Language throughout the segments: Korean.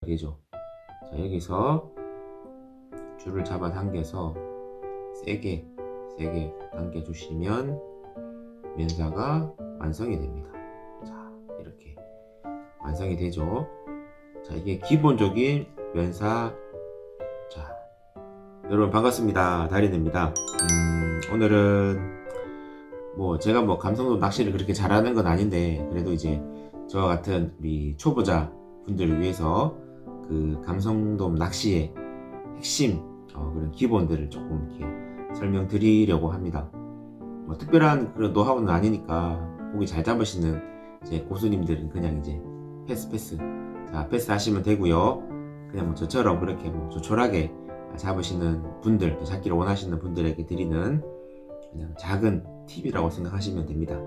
되죠. 자, 여기서 줄을 잡아 당겨서 세게 당겨 주시면 면사가 완성이 됩니다. 자, 이렇게 완성이 되죠. 자, 이게 기본적인 면사. 자, 여러분 반갑습니다. 달인입니다. 오늘은 제가 감성돔 낚시를 그렇게 잘하는 건 아닌데, 그래도 이제 저와 같은 우리 초보자 분들을 위해서 그 감성돔 낚시의 핵심 그런 기본들을 조금 이렇게 설명드리려고 합니다. 특별한 그런 노하우는 아니니까 고기 잘 잡으시는 이제 고수님들은 그냥 이제 패스 자, 패스 하시면 되고요. 그냥 저처럼 그렇게 조촐하게 잡으시는 분들, 잡기를 원하시는 분들에게 드리는 그냥 작은 팁이라고 생각하시면 됩니다.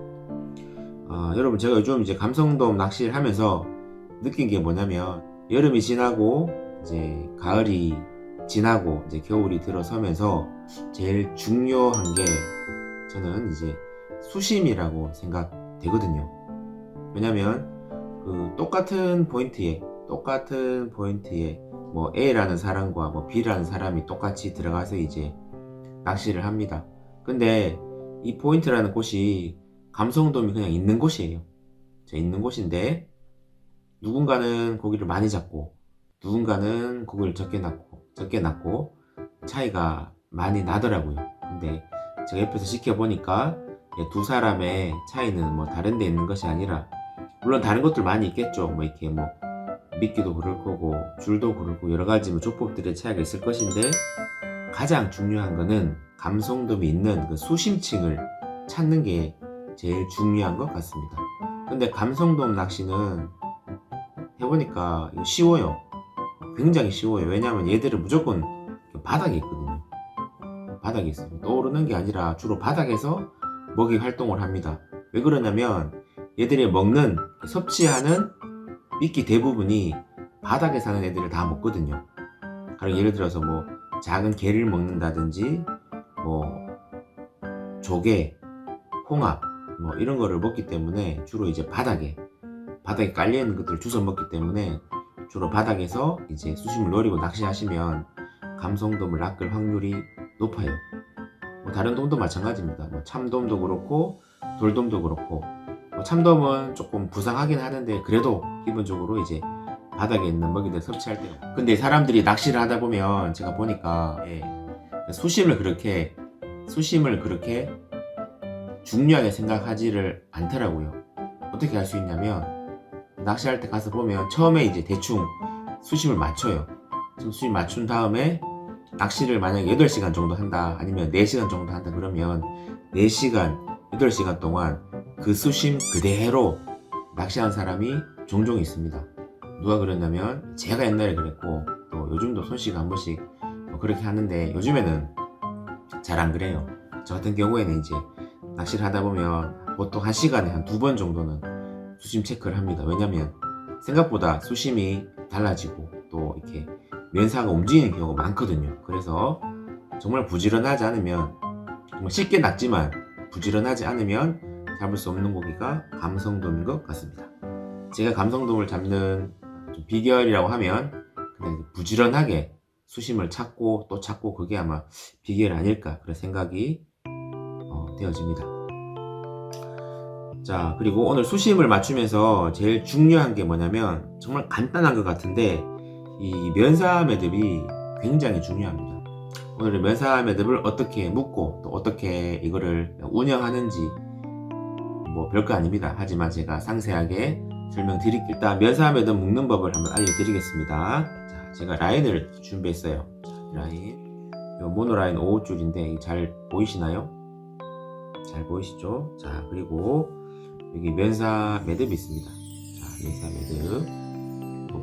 여러분, 제가 요즘 이제 감성돔 낚시를 하면서 느낀 게 뭐냐면, 여름이 지나고 이제 가을이 지나고 이제 겨울이 들어서면서 제일 중요한 게 저는 이제 수심이라고 생각되거든요. 왜냐면 그 똑같은 포인트에 A라는 사람과 B라는 사람이 똑같이 들어가서 이제 낚시를 합니다. 근데 이 포인트라는 곳이 감성돔이 그냥 있는 곳이에요. 있는 곳인데 누군가는 고기를 많이 잡고 누군가는 고기를 적게 낚고 차이가 많이 나더라고요. 근데 제가 옆에서 지켜보니까 두 사람의 차이는 다른 데 있는 것이 아니라, 물론 다른 것들 많이 있겠죠. 이렇게 미끼도 그럴 거고 줄도 그렇고 여러 가지 조법들의 차이가 있을 것인데, 가장 중요한 거는 감성돔이 있는 그 수심층을 찾는 게 제일 중요한 것 같습니다. 근데 감성돔 낚시는 해보니까 쉬워요. 굉장히 쉬워요. 왜냐하면 얘들은 무조건 바닥에 있거든요. 바닥에 있어요. 떠오르는 게 아니라 주로 바닥에서 먹이 활동을 합니다. 왜 그러냐면 얘들이 섭취하는 미끼 대부분이 바닥에 사는 애들을 다 먹거든요. 그리고 예를 들어서 작은 게를 먹는다든지 조개, 홍합 이런 거를 먹기 때문에 주로 이제 바닥에 깔려있는 것들을 주워 먹기 때문에 주로 바닥에서 이제 수심을 노리고 낚시하시면 감성돔을 낚을 확률이 높아요. 다른 돔도 마찬가지입니다. 참돔도 그렇고 돌돔도 그렇고, 참돔은 조금 부상하긴 하는데 그래도 기본적으로 이제 바닥에 있는 먹이들 섭취할 때요. 근데 사람들이 낚시를 하다 보면 제가 보니까 수심을 그렇게 중요하게 생각하지를 않더라고요. 어떻게 할 수 있냐면, 낚시할 때 가서 보면 처음에 이제 대충 수심을 맞춰요. 수심 맞춘 다음에 낚시를 만약에 8시간 정도 한다, 아니면 4시간 정도 한다 그러면 4시간, 8시간 동안 그 수심 그대로 낚시하는 사람이 종종 있습니다. 누가 그랬냐면 제가 옛날에 그랬고, 또 요즘도 손씨가 한 번씩 그렇게 하는데, 요즘에는 잘 안 그래요. 저 같은 경우에는 이제 낚시를 하다 보면 보통 1시간에 한 2번 정도는 수심 체크를 합니다. 왜냐면 생각보다 수심이 달라지고 또 이렇게 면사가 움직이는 경우가 많거든요. 그래서 정말 부지런하지 않으면, 정말 쉽게 낚지만 부지런하지 않으면 잡을 수 없는 고기가 감성돔인 것 같습니다. 제가 감성돔을 잡는 좀 비결이라고 하면 그냥 부지런하게 수심을 찾고 또 찾고, 그게 아마 비결 아닐까 그런 생각이 되어집니다. 자, 그리고 오늘 수심을 맞추면서 제일 중요한 게 뭐냐면, 정말 간단한 것 같은데 이 면사 매듭이 굉장히 중요합니다. 오늘은 면사 매듭을 어떻게 묶고 또 어떻게 이거를 운영하는지 별거 아닙니다. 하지만 제가 상세하게 설명드릴게요. 일단 면사 매듭 묶는 법을 한번 알려드리겠습니다. 자, 제가 라인을 준비했어요. 자, 라인, 모노라인 5호줄인데 잘 보이시나요? 잘 보이시죠? 자, 그리고 여기 면사 매듭이 있습니다. 자, 면사 매듭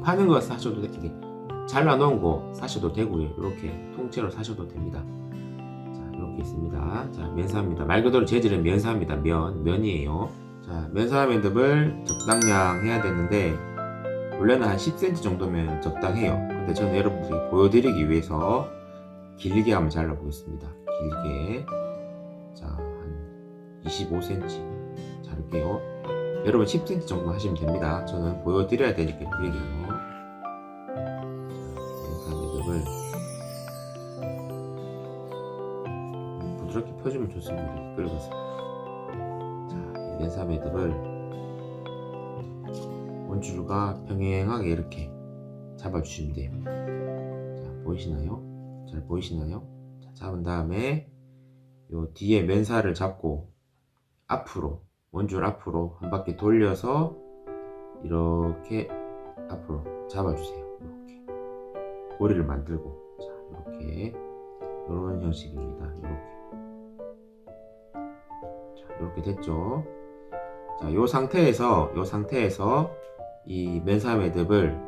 파는 거 사셔도 되게 잘라놓은 거 사셔도 되고요. 이렇게 통째로 사셔도 됩니다. 자, 이렇게 있습니다. 자, 면사입니다. 말 그대로 재질은 면사입니다. 면이에요. 자, 면사 매듭을 적당량 해야 되는데, 원래는 한 10cm 정도면 적당해요. 근데 저는 여러분들에게 보여드리기 위해서 길게 한번 잘라 보겠습니다. 길게. 자, 한 25cm 자를게요. 여러분 10cm 정도 하시면 됩니다. 저는 보여드려야 되니까 길게요. 매듭을 부드럽게 펴주면 좋습니다. 이렇게 끌어서. 자, 이 면사 매듭을 원줄과 평행하게 이렇게 잡아주시면 돼요. 자, 보이시나요? 잘 보이시나요? 자, 잡은 다음에 요 뒤에 면사를 잡고 앞으로, 원줄 앞으로 한 바퀴 돌려서 이렇게 앞으로 잡아주세요. 이렇게 고리를 만들고, 자, 이렇게 이런 형식입니다. 이렇게. 자, 이렇게 됐죠. 자, 요 상태에서 이 면사 매듭을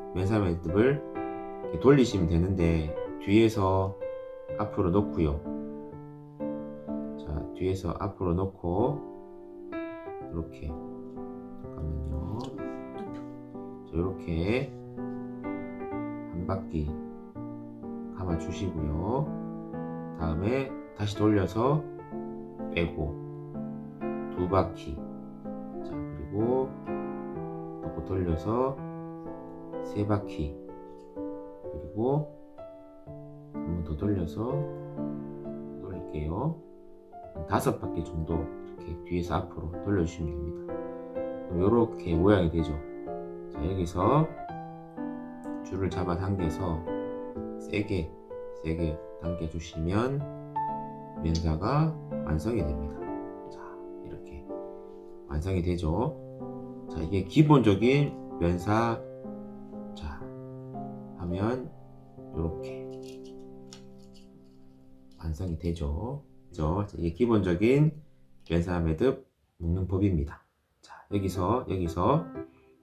이렇게 돌리시면 되는데, 뒤에서 앞으로 놓고요. 자, 뒤에서 앞으로 놓고 이렇게, 잠깐만요. 자, 이렇게 한 바퀴 감아 주시고요. 다음에 다시 돌려서 빼고 두 바퀴. 자, 그리고 또 돌려서 세 바퀴. 그리고 한 번 더 돌려서 돌릴게요. 다섯 바퀴 정도 이렇게 뒤에서 앞으로 돌려주시면 됩니다. 그럼 이렇게 모양이 되죠. 자, 여기서 줄을 잡아 당겨서 세게 당겨주시면 면사가 완성이 됩니다. 자, 이렇게 완성이 되죠. 자, 이게 기본적인 면사. 자, 하면 이렇게 완성이 되죠. 자, 이게 기본적인 면사 매듭 묶는 법입니다. 자, 여기서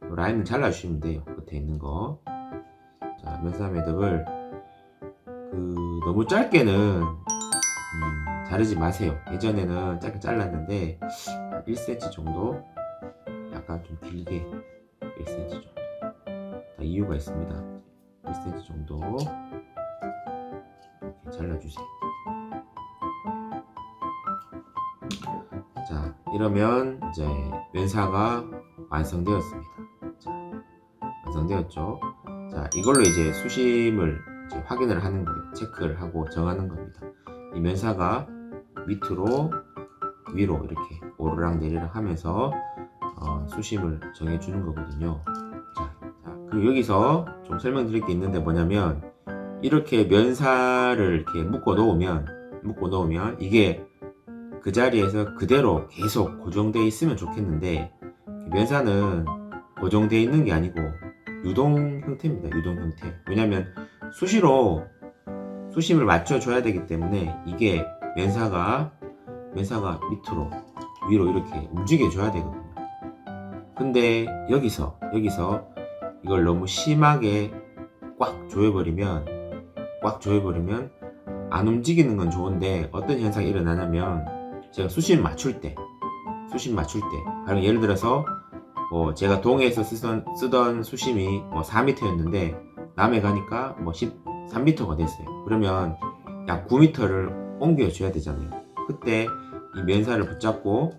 라인을 잘라주시면 돼요. 끝에 있는 거. 자, 면사 매듭을 너무 짧게는 자르지 마세요. 예전에는 짧게 잘랐는데 1cm 정도, 약간 좀 길게 1cm 정도. 다 이유가 있습니다. 1cm 정도 이렇게 잘라주세요. 자, 이러면 이제 면사가 완성되었습니다. 자, 완성되었죠. 자, 이걸로 이제 수심을 이제 확인을 하는 거예요. 체크를 하고 정하는 겁니다. 이 면사가 밑으로 위로 이렇게 오르락 내리락 하면서 수심을 정해주는 거거든요. 자, 그리고 여기서 좀 설명드릴 게 있는데 뭐냐면, 이렇게 면사를 이렇게 묶어 놓으면 이게 그 자리에서 그대로 계속 고정되어 있으면 좋겠는데, 면사는 고정되어 있는 게 아니고 유동 형태입니다. 유동 형태. 왜냐면 수시로 수심을 맞춰줘야 되기 때문에 이게 면사가 밑으로 위로 이렇게 움직여줘야 되거든요. 근데 여기서 이걸 너무 심하게 꽉 조여버리면 안 움직이는 건 좋은데, 어떤 현상이 일어나냐면, 제가 수심 맞출 때 가령 예를 들어서 제가 동해에서 쓰던 수심이 4m였는데 남해 가니까 13m가 됐어요. 그러면 약 9m를 옮겨줘야 되잖아요. 그때 이 면사를 붙잡고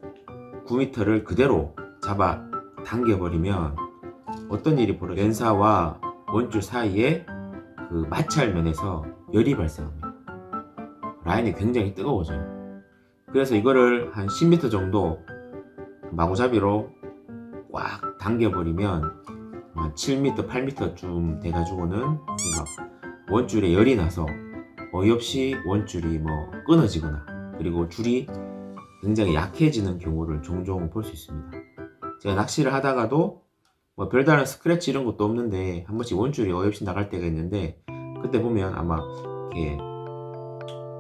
9m를 그대로 잡아 당겨버리면 어떤 일이 벌어져요? 면사와 원줄 사이에 그 마찰면에서 열이 발생합니다. 라인이 굉장히 뜨거워져요. 그래서 이거를 한 10m 정도 마구잡이로 꽉 당겨버리면 7m, 8m쯤 돼가지고는 막 원줄에 열이 나서 어이없이 원줄이 끊어지거나, 그리고 줄이 굉장히 약해지는 경우를 종종 볼 수 있습니다. 제가 낚시를 하다가도 별다른 스크래치 이런 것도 없는데 한 번씩 원줄이 어이없이 나갈 때가 있는데, 그때 보면 아마 이렇게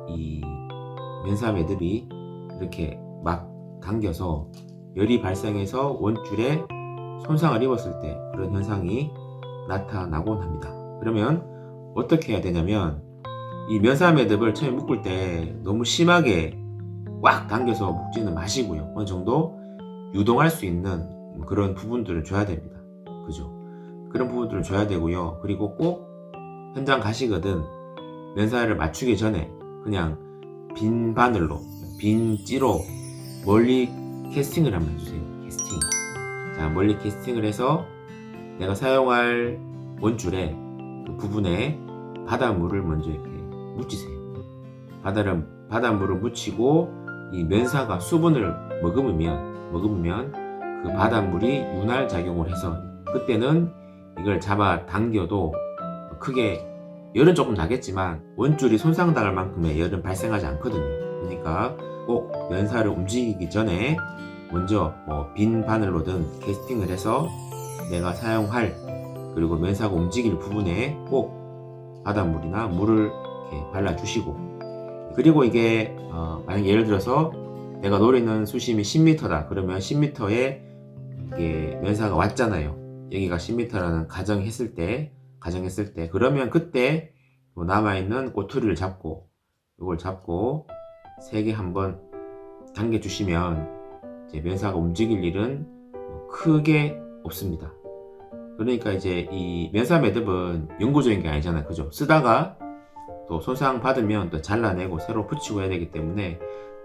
이 면사 매듭이 이렇게 막 당겨서 열이 발생해서 원줄에 손상을 입었을 때 그런 현상이 나타나곤 합니다. 그러면 어떻게 해야 되냐면, 이 면사 매듭을 처음에 묶을 때 너무 심하게 꽉 당겨서 묶지는 마시고요. 어느 정도 유동할 수 있는 그런 부분들을 줘야 됩니다. 그죠? 그런 부분들을 줘야 되고요. 그리고 꼭 현장 가시거든 면사를 맞추기 전에 그냥 빈 바늘로, 빈 찌로 멀리 캐스팅을 한번 해주세요. 캐스팅. 자, 멀리 캐스팅을 해서 내가 사용할 원줄의 그 부분에 바닷물을 먼저 이렇게 묻히세요. 바닷물을 묻히고 이 면사가 수분을 머금으면 그 바닷물이 윤활 작용을 해서 그때는 이걸 잡아 당겨도 크게 열은 조금 나겠지만 원줄이 손상당할 만큼의 열은 발생하지 않거든요. 그러니까 꼭 면사를 움직이기 전에 먼저 빈 바늘로든 캐스팅을 해서 내가 사용할 그리고 면사가 움직일 부분에 꼭 바닷물이나 물을 이렇게 발라주시고, 그리고 이게 만약 예를 들어서 내가 노리는 수심이 10m다 그러면 10m에 이게 면사가 왔잖아요. 여기가 10m라는 가정했을 때 그러면 그때 남아있는 꼬투리를 잡고 이걸 잡고 세게 한번 당겨주시면 이제 면사가 움직일 일은 크게 없습니다. 그러니까 이제 이 면사 매듭은 영구적인 게 아니잖아요. 그죠? 쓰다가 또 손상 받으면 또 잘라내고 새로 붙이고 해야 되기 때문에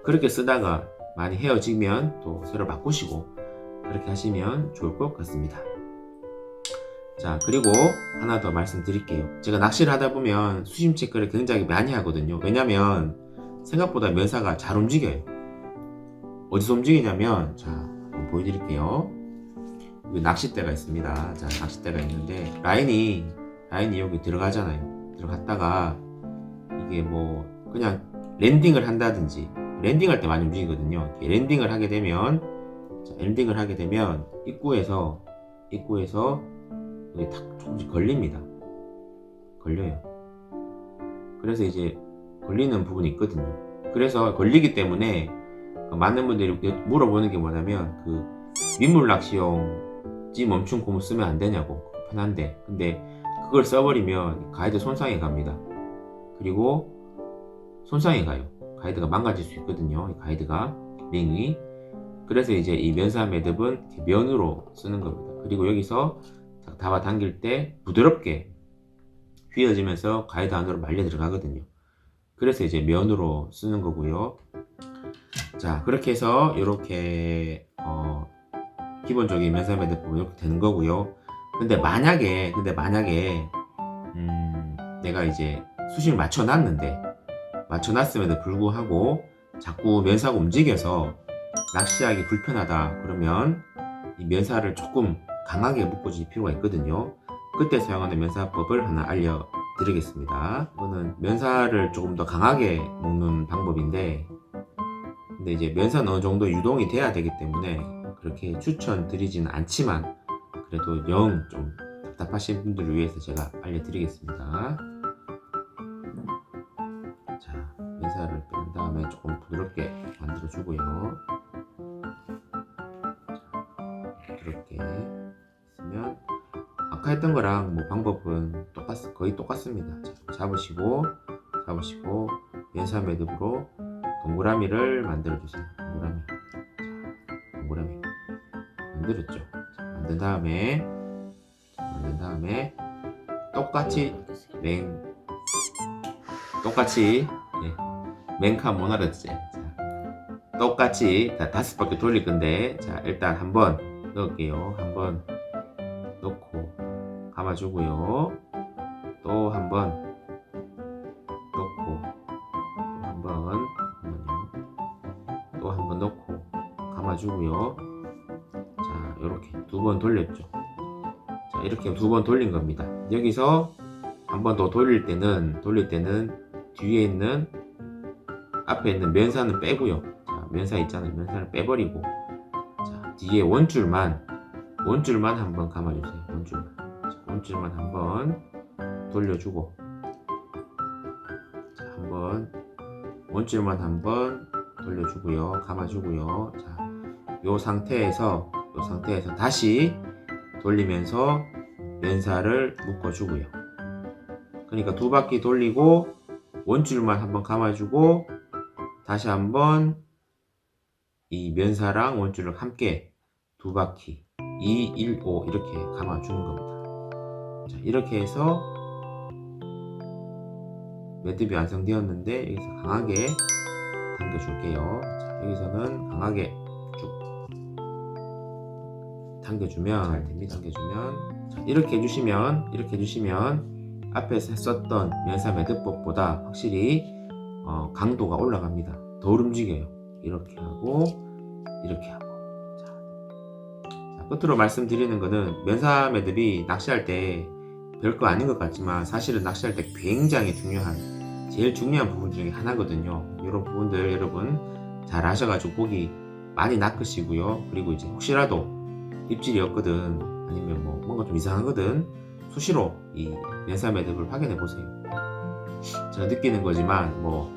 그렇게 쓰다가 많이 헤어지면 또 새로 바꾸시고 그렇게 하시면 좋을 것 같습니다. 자, 그리고 하나 더 말씀드릴게요. 제가 낚시를 하다 보면 수심 체크를 굉장히 많이 하거든요. 왜냐면 생각보다 면사가 잘 움직여요. 어디서 움직이냐면, 자, 한번 보여드릴게요. 여기 낚싯대가 있습니다. 자, 낚싯대가 있는데 라인이 여기 들어가잖아요. 들어갔다가 이게 뭐 그냥 랜딩을 한다든지, 랜딩할 때 많이 움직이거든요. 이렇게 랜딩을 하게 되면, 입구에서 여기 탁 조금씩 걸립니다. 걸려요. 그래서 이제 걸리는 부분이 있거든요. 그래서 걸리기 때문에 많은 분들이 물어보는 게 뭐냐면 민물 낚시용 찌 멈춤 고무 쓰면 안 되냐고. 편한데. 근데 그걸 써버리면 가이드 손상해 갑니다. 그리고 손상해 가요. 가이드가 망가질 수 있거든요. 이 가이드가 링이. 그래서 이제 이 면사 매듭은 면으로 쓰는 겁니다. 그리고 여기서 잡아 당길 때 부드럽게 휘어지면서 가이드 안으로 말려 들어가거든요. 그래서 이제 면으로 쓰는 거고요. 자, 그렇게 해서 이렇게 기본적인 면사 매듭은 이렇게 되는 거고요. 근데 만약에 내가 이제 수심을 맞춰놨음에도 불구하고 자꾸 면사가 움직여서 낚시하기 불편하다 그러면 이 면사를 조금 강하게 묶어줄 필요가 있거든요. 그때 사용하는 면사법을 하나 알려드리겠습니다. 이거는 면사를 조금 더 강하게 묶는 방법인데, 근데 이제 면사는 어느 정도 유동이 돼야 되기 때문에 그렇게 추천드리지는 않지만 그래도 영 좀 답답하신 분들을 위해서 제가 알려드리겠습니다. 자, 면사를 뺀 다음에 조금 부드럽게 만들어주고요. 부드럽게 했으면 아까 했던 거랑 뭐 방법은 거의 똑같습니다. 자, 잡으시고 면사 매듭으로 동그라미를 만들어주세요. 동그라미 만들었죠. 자, 만든 다음에 똑같이 맹카 모나르제. 자, 똑같이 5바퀴 돌릴 건데, 자, 일단 한번 넣을게요. 한번 넣고 감아주고요. 또 한번 넣고 또 한번 넣고 감아주고요. 자, 이렇게 2번 돌렸죠. 자, 이렇게 2번 돌린 겁니다. 여기서 한 번 더 돌릴 때는 뒤에 있는 앞에 있는 면사는 빼고요. 자, 면사 있잖아요. 면사를 빼버리고, 자, 뒤에 원줄만 한번 감아주세요. 원줄만 한번 돌려주고, 자, 원줄만 한번 돌려주고요. 감아주고요. 자, 요 상태에서 다시 돌리면서 면사를 묶어주고요. 그러니까 2바퀴 돌리고 원줄만 한번 감아주고 다시 한번 이 면사랑 원줄을 함께 2바퀴 2, 1, 5 이렇게 감아주는 겁니다. 자, 이렇게 해서 매듭이 완성되었는데 여기서 강하게 당겨줄게요. 자, 여기서는 강하게 쭉 당겨주면 잘 됩니다. 자, 이렇게 해주시면 앞에서 했었던 면사 매듭법보다 확실히 강도가 올라갑니다. 더 움직여요. 이렇게 하고 이렇게 하고. 자, 끝으로 말씀드리는 거는 면사 매듭이 낚시할 때 별거 아닌 것 같지만 사실은 낚시할 때 굉장히 중요한, 제일 중요한 부분 중에 하나거든요. 이런 부분들 여러분 잘 아셔가지고 고기 많이 낚으시고요. 그리고 이제 혹시라도 입질이 없거든, 아니면 뭐 뭔가 좀 이상하거든, 수시로 이 면사 매듭을 확인해 보세요. 제가 느끼는 거지만 뭐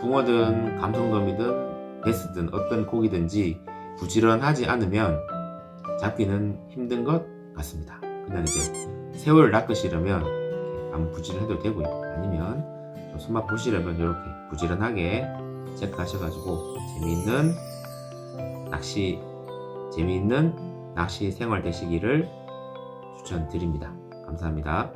붕어든 감성돔이든 베스든 어떤 고기든지 부지런하지 않으면 잡기는 힘든 것 같습니다. 그냥 이제 새우를 낚으시려면 이렇게 아무 부지런해도 되고요. 아니면 좀 손맛 보시려면 이렇게 부지런하게 체크하셔가지고 재미있는 낚시 생활 되시기를 추천드립니다. 감사합니다.